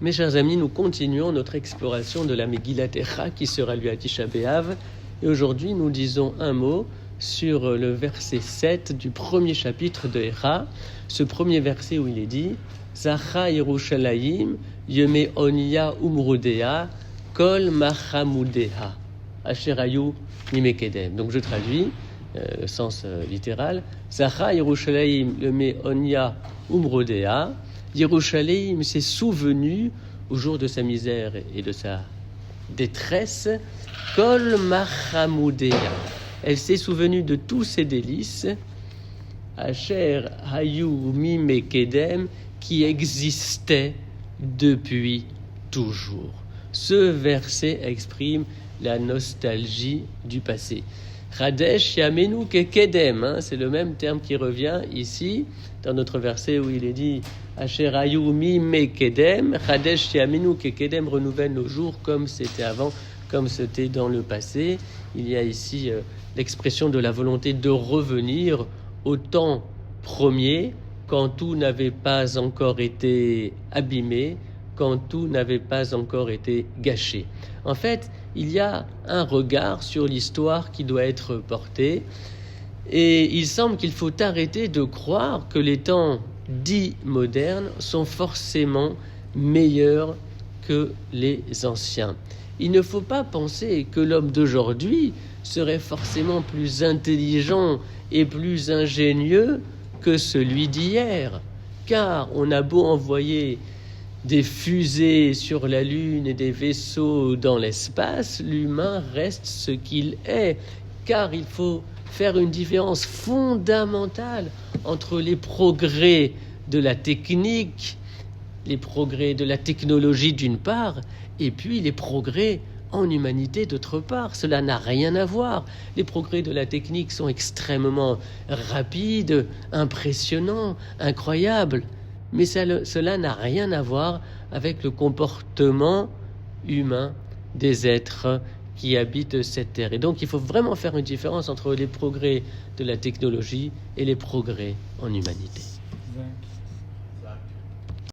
Mes chers amis, nous continuons notre exploration de la Megillat Echa qui sera lue à Tisha B'Av. Et aujourd'hui, nous disons un mot sur le verset 7 du premier chapitre de Echa. Ce premier verset où il est dit « Zacha Yerushalayim yeme onia umrudea kol machamudeha asher hayu mimekedem » Donc je traduis le sens littéral. « Zacha Yerushalayim yeme onia umrudea » Yerushalayim s'est souvenu au jour de sa misère et de sa détresse. Kol machamoudea. Elle s'est souvenue de tous ses délices. Asher hayu mimekedem, qui existait depuis toujours. Ce verset exprime la nostalgie du passé. Chadesh yamenu kekedem, c'est le même terme qui revient ici dans notre verset où il est dit Asher hayu mimekedem, Chadesh yamenu kekedem, renouvelle nos jours comme c'était avant, comme c'était dans le passé. Il y a ici l'expression de la volonté de revenir au temps premier, quand tout n'avait pas encore été abîmé, quand tout n'avait pas encore été gâché. En fait, il y a un regard sur l'histoire qui doit être porté, et il semble qu'il faut arrêter de croire que les temps dits modernes sont forcément meilleurs que les anciens. Il ne faut pas penser que l'homme d'aujourd'hui serait forcément plus intelligent et plus ingénieux que celui d'hier, car on a beau envoyer des fusées sur la Lune et des vaisseaux dans l'espace, l'humain reste ce qu'il est, car il faut faire une différence fondamentale entre les progrès de la technique, les progrès de la technologie d'une part, et puis les progrès en humanité d'autre part. Cela n'a rien à voir. Les progrès de la technique sont extrêmement rapides, impressionnants, incroyables, mais cela n'a rien à voir avec le comportement humain des êtres qui habitent cette terre. Et donc il faut vraiment faire une différence entre les progrès de la technologie et les progrès en humanité.